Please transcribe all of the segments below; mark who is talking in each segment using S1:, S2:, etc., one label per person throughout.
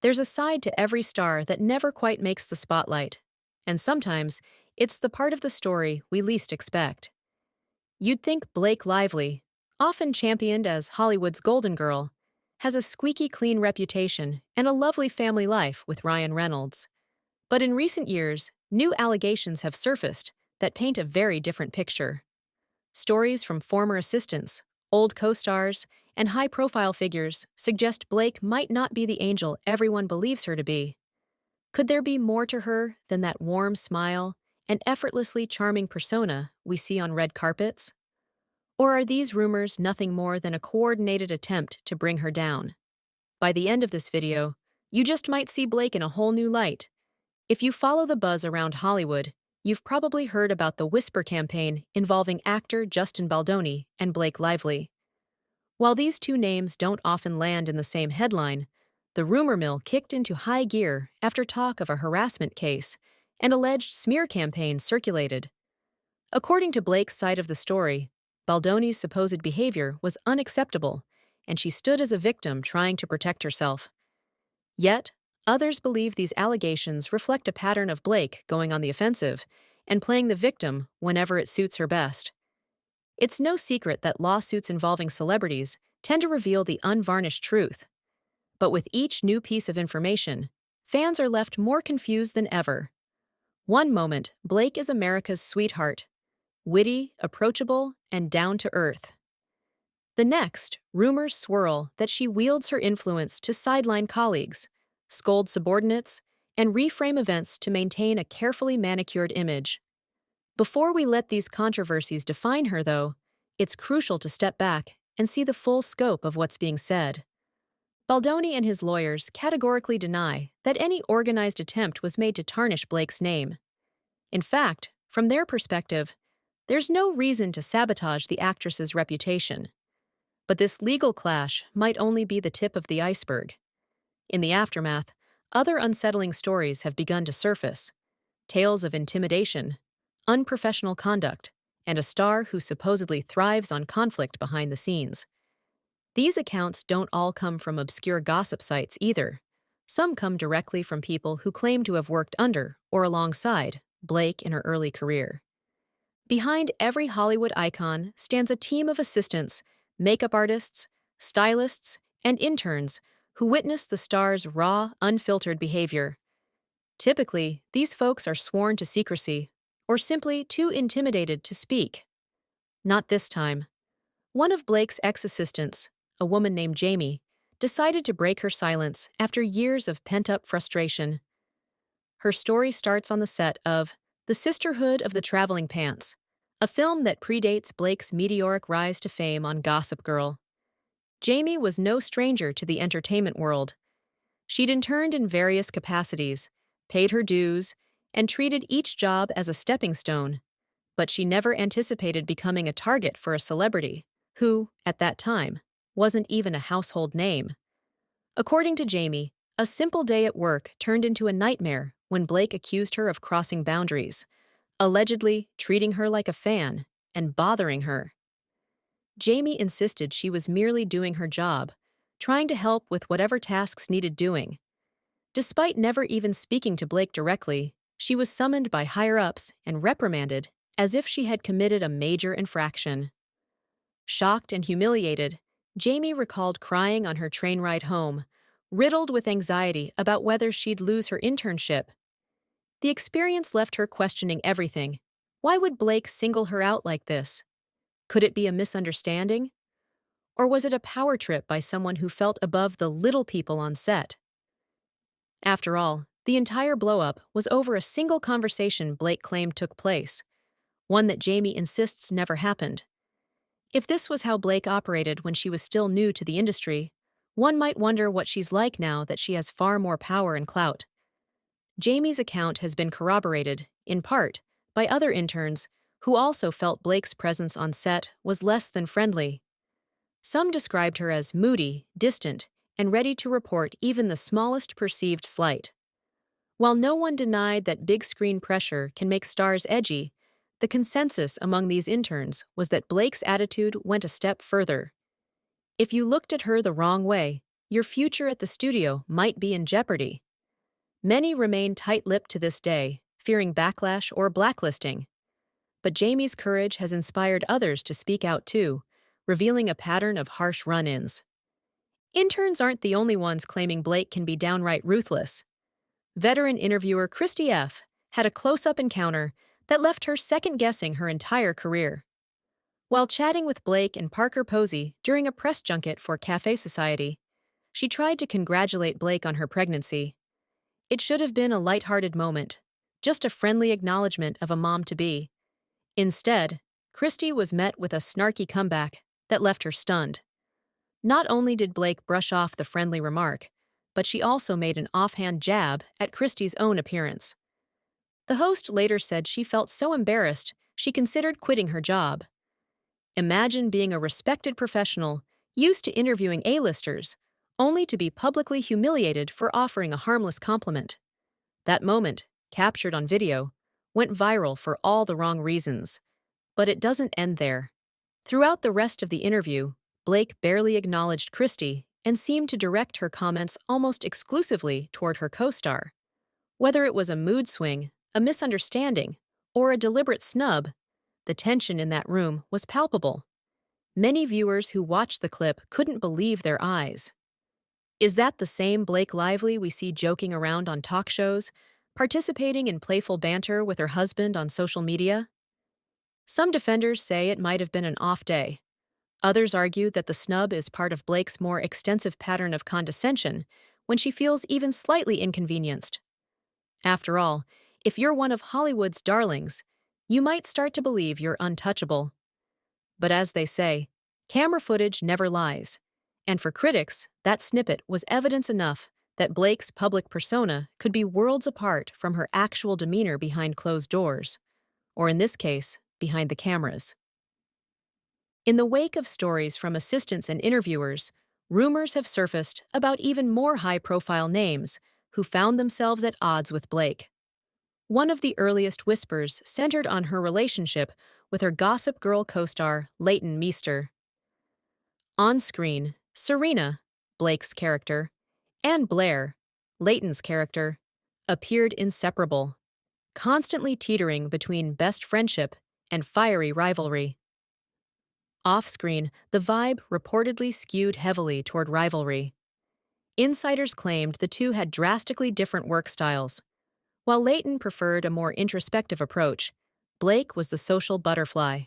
S1: There's a side to every star that never quite makes the spotlight. And sometimes, it's the part of the story we least expect. You'd think Blake Lively, often championed as Hollywood's Golden Girl, has a squeaky clean reputation and a lovely family life with Ryan Reynolds. But in recent years, new allegations have surfaced that paint a very different picture. Stories from former assistants, old co stars, and high profile figures suggest Blake might not be the angel everyone believes her to be. Could there be more to her than that warm smile and effortlessly charming persona we see on red carpets? Or are these rumors nothing more than a coordinated attempt to bring her down? By the end of this video, you just might see Blake in a whole new light. If you follow the buzz around Hollywood, you've probably heard about the Whisper campaign involving actor Justin Baldoni and Blake Lively. While these two names don't often land in the same headline, the rumor mill kicked into high gear after talk of a harassment case and alleged smear campaigns circulated. According to Blake's side of the story, Baldoni's supposed behavior was unacceptable, and she stood as a victim trying to protect herself. Yet, others believe these allegations reflect a pattern of Blake going on the offensive and playing the victim whenever it suits her best. It's no secret that lawsuits involving celebrities tend to reveal the unvarnished truth. But with each new piece of information, fans are left more confused than ever. One moment, Blake is America's sweetheart, witty, approachable, and down to earth. The next, rumors swirl that she wields her influence to sideline colleagues, scold subordinates, and reframe events to maintain a carefully manicured image. Before we let these controversies define her, though, it's crucial to step back and see the full scope of what's being said. Baldoni and his lawyers categorically deny that any organized attempt was made to tarnish Blake's name. In fact, from their perspective, there's no reason to sabotage the actress's reputation. But this legal clash might only be the tip of the iceberg. In the aftermath, other unsettling stories have begun to surface. Tales of intimidation, unprofessional conduct, and a star who supposedly thrives on conflict behind the scenes. These accounts don't all come from obscure gossip sites either. Some come directly from people who claim to have worked under or alongside Blake in her early career. Behind every Hollywood icon stands a team of assistants, makeup artists, stylists, and interns who witness the star's raw, unfiltered behavior. Typically, these folks are sworn to secrecy or simply too intimidated to speak. Not this time. One of Blake's ex-assistants, a woman named Jamie, decided to break her silence after years of pent-up frustration. Her story starts on the set of The Sisterhood of the Traveling Pants, a film that predates Blake's meteoric rise to fame on Gossip Girl. Jamie was no stranger to the entertainment world. She'd interned in various capacities, paid her dues, and treated each job as a stepping stone. But she never anticipated becoming a target for a celebrity who, at that time, wasn't even a household name. According to Jamie, a simple day at work turned into a nightmare when Blake accused her of crossing boundaries, allegedly treating her like a fan and bothering her. Jamie insisted she was merely doing her job, trying to help with whatever tasks needed doing. Despite never even speaking to Blake directly, she was summoned by higher-ups and reprimanded as if she had committed a major infraction. Shocked and humiliated, Jamie recalled crying on her train ride home, riddled with anxiety about whether she'd lose her internship. The experience left her questioning everything. Why would Blake single her out like this? Could it be a misunderstanding? Or was it a power trip by someone who felt above the little people on set? After all, the entire blow-up was over a single conversation Blake claimed took place, one that Jamie insists never happened. If this was how Blake operated when she was still new to the industry, one might wonder what she's like now that she has far more power and clout. Jamie's account has been corroborated, in part, by other interns who also felt Blake's presence on set was less than friendly. Some described her as moody, distant, and ready to report even the smallest perceived slight. While no one denied that big-screen pressure can make stars edgy, the consensus among these interns was that Blake's attitude went a step further. If you looked at her the wrong way, your future at the studio might be in jeopardy. Many remain tight-lipped to this day, fearing backlash or blacklisting. But Jamie's courage has inspired others to speak out too, revealing a pattern of harsh run-ins. Interns aren't the only ones claiming Blake can be downright ruthless. Veteran interviewer Christy F. had a close-up encounter that left her second-guessing her entire career. While chatting with Blake and Parker Posey during a press junket for Cafe Society, she tried to congratulate Blake on her pregnancy. It should have been a lighthearted moment, just a friendly acknowledgement of a mom-to-be. Instead, Christy was met with a snarky comeback that left her stunned. Not only did Blake brush off the friendly remark, but she also made an offhand jab at Christy's own appearance. The host later said she felt so embarrassed she considered quitting her job. Imagine being a respected professional, used to interviewing A-listers, only to be publicly humiliated for offering a harmless compliment. That moment, captured on video, went viral for all the wrong reasons. But it doesn't end there. Throughout the rest of the interview, Blake barely acknowledged Christy and seemed to direct her comments almost exclusively toward her co-star. Whether it was a mood swing, a misunderstanding, or a deliberate snub, the tension in that room was palpable. Many viewers who watched the clip couldn't believe their eyes. Is that the same Blake Lively we see joking around on talk shows, participating in playful banter with her husband on social media? Some defenders say it might have been an off day. Others argue that the snub is part of Blake's more extensive pattern of condescension when she feels even slightly inconvenienced. After all, if you're one of Hollywood's darlings, you might start to believe you're untouchable. But as they say, camera footage never lies. And for critics, that snippet was evidence enough that Blake's public persona could be worlds apart from her actual demeanor behind closed doors, or in this case, behind the cameras. In the wake of stories from assistants and interviewers, rumors have surfaced about even more high-profile names who found themselves at odds with Blake. One of the earliest whispers centered on her relationship with her Gossip Girl co-star Leighton Meester. On screen, Serena, Blake's character, and Blair, Leighton's character, appeared inseparable, constantly teetering between best friendship and fiery rivalry. Off-screen, the vibe reportedly skewed heavily toward rivalry. Insiders claimed the two had drastically different work styles. While Leighton preferred a more introspective approach, Blake was the social butterfly.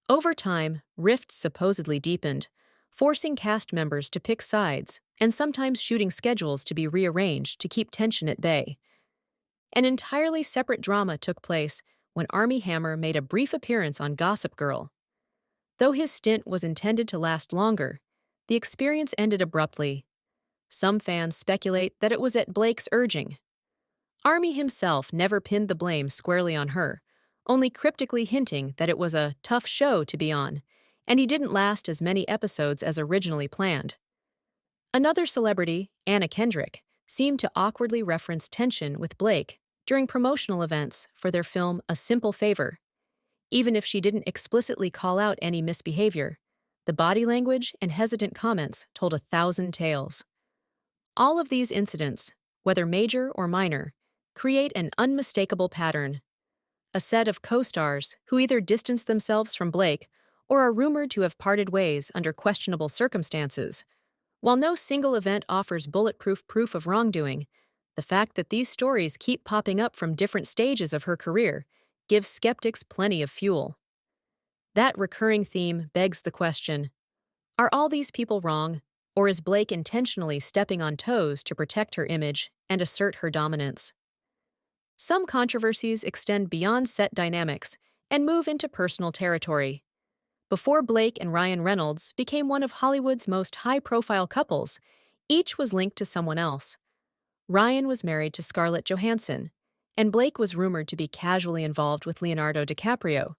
S1: Over time, rifts supposedly deepened, forcing cast members to pick sides and sometimes shooting schedules to be rearranged to keep tension at bay. An entirely separate drama took place when Armie Hammer made a brief appearance on Gossip Girl. Though his stint was intended to last longer, the experience ended abruptly. Some fans speculate that it was at Blake's urging. Armie himself never pinned the blame squarely on her, only cryptically hinting that it was a tough show to be on, and he didn't last as many episodes as originally planned. Another celebrity, Anna Kendrick, seemed to awkwardly reference tension with Blake during promotional events for their film A Simple Favor. Even if she didn't explicitly call out any misbehavior, the body language and hesitant comments told 1,000 tales. All of these incidents, whether major or minor, create an unmistakable pattern. A set of co-stars who either distance themselves from Blake or are rumored to have parted ways under questionable circumstances. While no single event offers bulletproof proof of wrongdoing, the fact that these stories keep popping up from different stages of her career gives skeptics plenty of fuel. That recurring theme begs the question, are all these people wrong, or is Blake intentionally stepping on toes to protect her image and assert her dominance? Some controversies extend beyond set dynamics and move into personal territory. Before Blake and Ryan Reynolds became one of Hollywood's most high-profile couples, each was linked to someone else. Ryan was married to Scarlett Johansson, and Blake was rumored to be casually involved with Leonardo DiCaprio.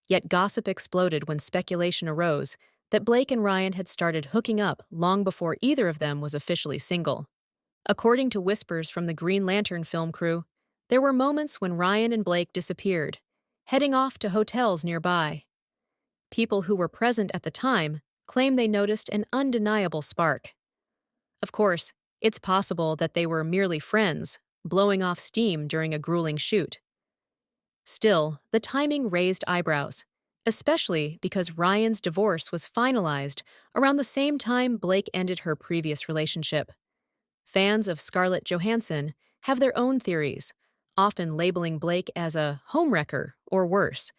S1: Yet gossip exploded when speculation arose that Blake and Ryan had started hooking up long before either of them was officially single. According to whispers from the Green Lantern film crew, there were moments when Ryan and Blake disappeared, heading off to hotels nearby. People who were present at the time claim they noticed an undeniable spark. Of course, it's possible that they were merely friends, blowing off steam during a grueling shoot. Still, the timing raised eyebrows, especially because Ryan's divorce was finalized around the same time Blake ended her previous relationship. Fans of Scarlett Johansson have their own theories, often labeling Blake as a homewrecker or worse.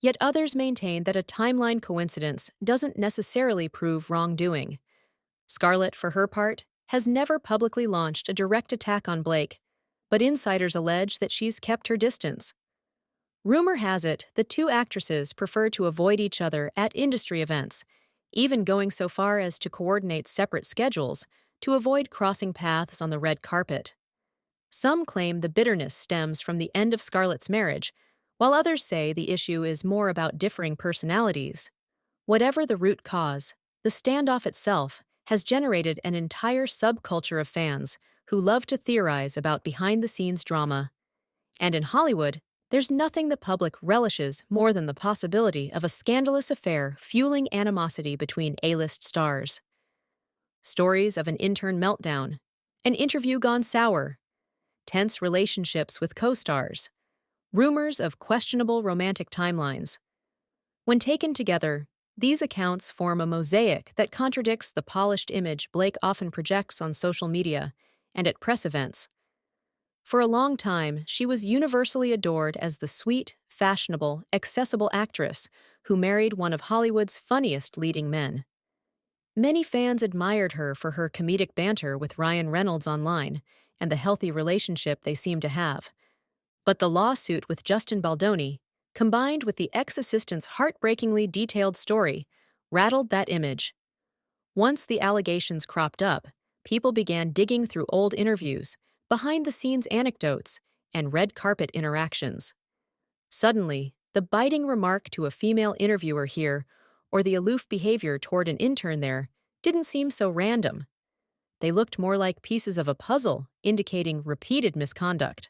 S1: Yet others maintain that a timeline coincidence doesn't necessarily prove wrongdoing. Scarlett, for her part, has never publicly launched a direct attack on Blake, but insiders allege that she's kept her distance. Rumor has it the two actresses prefer to avoid each other at industry events, even going so far as to coordinate separate schedules to avoid crossing paths on the red carpet. Some claim the bitterness stems from the end of Scarlett's marriage, while others say the issue is more about differing personalities. Whatever the root cause, the standoff itself has generated an entire subculture of fans who love to theorize about behind-the-scenes drama. And in Hollywood, there's nothing the public relishes more than the possibility of a scandalous affair fueling animosity between A-list stars. Stories of an intern meltdown, an interview gone sour, tense relationships with co-stars, rumors of questionable romantic timelines. When taken together, these accounts form a mosaic that contradicts the polished image Blake often projects on social media and at press events. For a long time, she was universally adored as the sweet, fashionable, accessible actress who married one of Hollywood's funniest leading men. Many fans admired her for her comedic banter with Ryan Reynolds online and the healthy relationship they seemed to have. But the lawsuit with Justin Baldoni, combined with the ex-assistant's heartbreakingly detailed story, rattled that image. Once the allegations cropped up, people began digging through old interviews, behind-the-scenes anecdotes, and red carpet interactions. Suddenly, the biting remark to a female interviewer here, or the aloof behavior toward an intern there, didn't seem so random. They looked more like pieces of a puzzle, indicating repeated misconduct.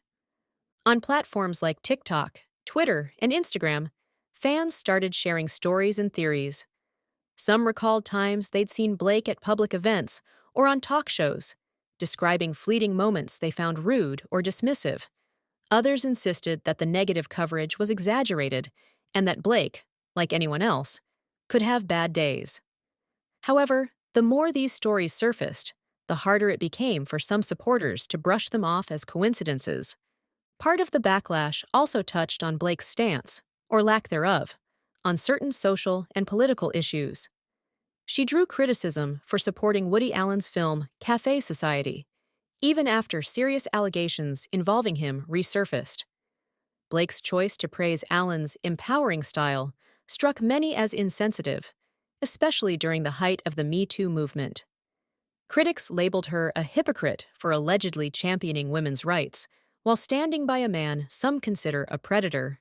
S1: On platforms like TikTok, Twitter, and Instagram, fans started sharing stories and theories. Some recalled times they'd seen Blake at public events or on talk shows, describing fleeting moments they found rude or dismissive. Others insisted that the negative coverage was exaggerated and that Blake, like anyone else, could have bad days. However, the more these stories surfaced, the harder it became for some supporters to brush them off as coincidences. Part of the backlash also touched on Blake's stance, or lack thereof, on certain social and political issues. She drew criticism for supporting Woody Allen's film Café Society, even after serious allegations involving him resurfaced. Blake's choice to praise Allen's empowering style struck many as insensitive, especially during the height of the Me Too movement. Critics labeled her a hypocrite for allegedly championing women's rights, while standing by a man some consider a predator.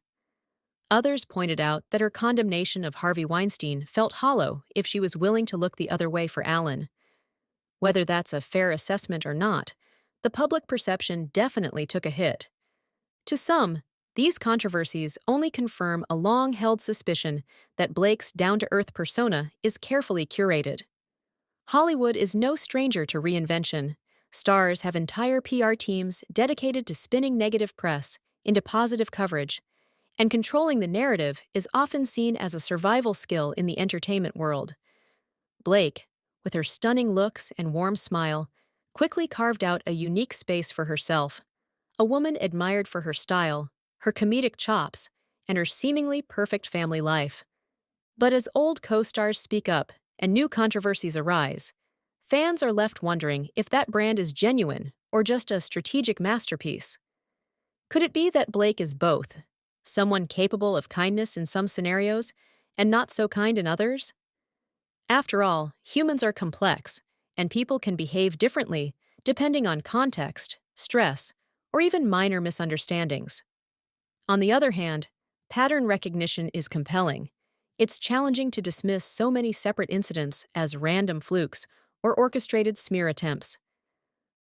S1: Others pointed out that her condemnation of Harvey Weinstein felt hollow if she was willing to look the other way for Allen. Whether that's a fair assessment or not, the public perception definitely took a hit. To some, these controversies only confirm a long-held suspicion that Blake's down-to-earth persona is carefully curated. Hollywood is no stranger to reinvention. Stars have entire PR teams dedicated to spinning negative press into positive coverage, and controlling the narrative is often seen as a survival skill in the entertainment world. Blake, with her stunning looks and warm smile, quickly carved out a unique space for herself, a woman admired for her style, her comedic chops, and her seemingly perfect family life. But as old co-stars speak up and new controversies arise, fans are left wondering if that brand is genuine or just a strategic masterpiece. Could it be that Blake is both, someone capable of kindness in some scenarios and not so kind in others? After all, humans are complex, and people can behave differently depending on context, stress, or even minor misunderstandings. On the other hand, pattern recognition is compelling. It's challenging to dismiss so many separate incidents as random flukes or orchestrated smear attempts.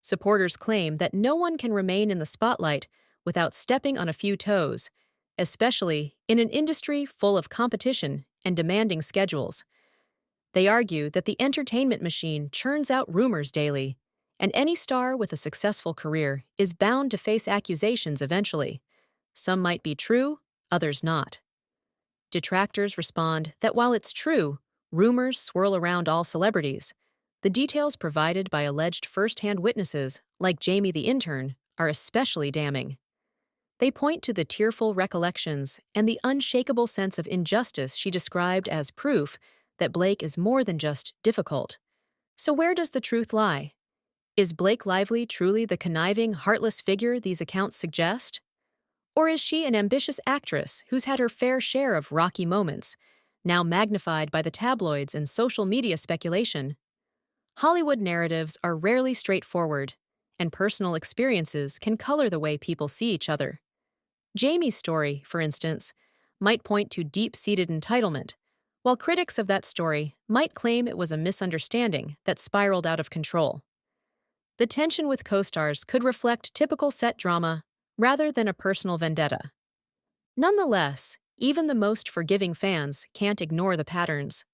S1: Supporters claim that no one can remain in the spotlight without stepping on a few toes, especially in an industry full of competition and demanding schedules. They argue that the entertainment machine churns out rumors daily, and any star with a successful career is bound to face accusations eventually. Some might be true, others not. Detractors respond that while it's true, rumors swirl around all celebrities, the details provided by alleged first-hand witnesses, like Jamie the intern, are especially damning. They point to the tearful recollections and the unshakable sense of injustice she described as proof that Blake is more than just difficult. So where does the truth lie? Is Blake Lively truly the conniving, heartless figure these accounts suggest? Or is she an ambitious actress who's had her fair share of rocky moments, now magnified by the tabloids and social media speculation? Hollywood narratives are rarely straightforward, and personal experiences can color the way people see each other. Jamie's story, for instance, might point to deep-seated entitlement, while critics of that story might claim it was a misunderstanding that spiraled out of control. The tension with co-stars could reflect typical set drama rather than a personal vendetta. Nonetheless, even the most forgiving fans can't ignore the patterns.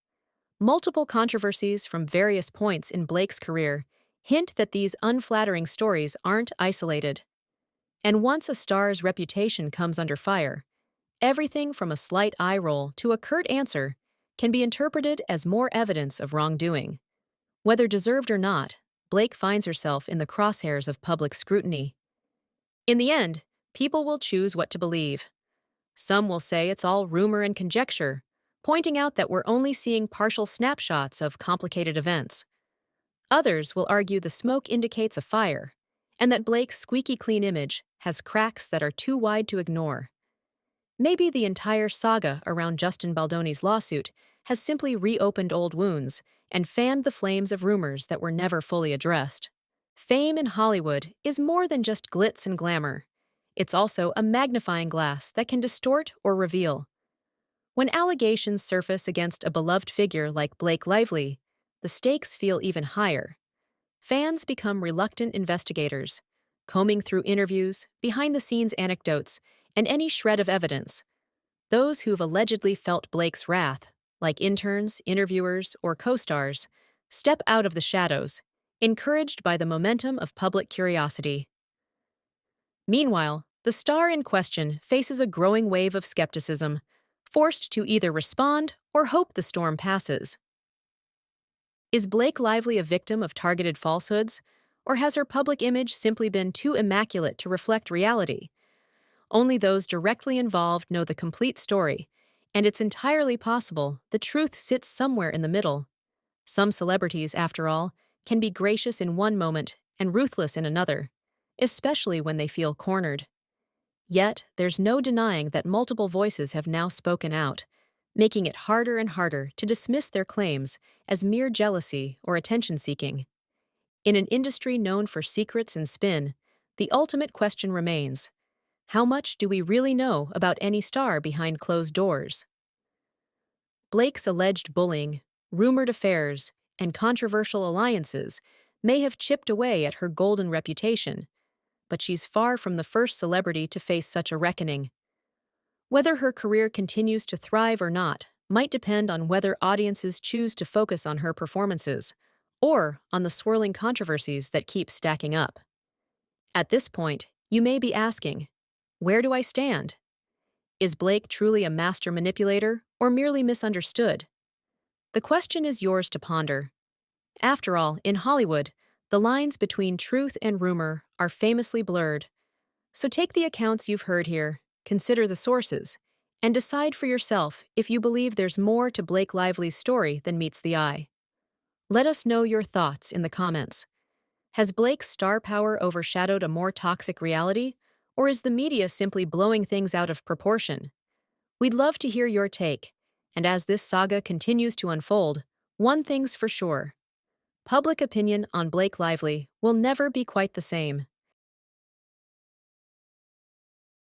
S1: Multiple controversies from various points in Blake's career hint that these unflattering stories aren't isolated. And once a star's reputation comes under fire, everything from a slight eye roll to a curt answer can be interpreted as more evidence of wrongdoing. Whether deserved or not, Blake finds herself in the crosshairs of public scrutiny. In the end, people will choose what to believe. Some will say it's all rumor and conjecture, pointing out that we're only seeing partial snapshots of complicated events. Others will argue the smoke indicates a fire, and that Blake's squeaky clean image has cracks that are too wide to ignore. Maybe the entire saga around Justin Baldoni's lawsuit has simply reopened old wounds and fanned the flames of rumors that were never fully addressed. Fame in Hollywood is more than just glitz and glamour. It's also a magnifying glass that can distort or reveal. When allegations surface against a beloved figure like Blake Lively, the stakes feel even higher. Fans become reluctant investigators, combing through interviews, behind-the-scenes anecdotes, and any shred of evidence. Those who've allegedly felt Blake's wrath, like interns, interviewers, or co-stars, step out of the shadows, encouraged by the momentum of public curiosity. Meanwhile, the star in question faces a growing wave of skepticism, forced to either respond or hope the storm passes. Is Blake Lively a victim of targeted falsehoods, or has her public image simply been too immaculate to reflect reality? Only those directly involved know the complete story, and it's entirely possible the truth sits somewhere in the middle. Some celebrities, after all, can be gracious in one moment and ruthless in another, especially when they feel cornered. Yet, there's no denying that multiple voices have now spoken out, making it harder and harder to dismiss their claims as mere jealousy or attention-seeking. In an industry known for secrets and spin, the ultimate question remains: how much do we really know about any star behind closed doors? Blake's alleged bullying, rumored affairs, and controversial alliances may have chipped away at her golden reputation, but she's far from the first celebrity to face such a reckoning. Whether her career continues to thrive or not might depend on whether audiences choose to focus on her performances, or on the swirling controversies that keep stacking up. At this point, you may be asking, where do I stand? Is Blake truly a master manipulator or merely misunderstood? The question is yours to ponder. After all, in Hollywood, the lines between truth and rumor are famously blurred. So take the accounts you've heard here, consider the sources, and decide for yourself if you believe there's more to Blake Lively's story than meets the eye. Let us know your thoughts in the comments. Has Blake's star power overshadowed a more toxic reality, or is the media simply blowing things out of proportion? We'd love to hear your take, and as this saga continues to unfold, one thing's for sure: public opinion on Blake Lively will never be quite the same.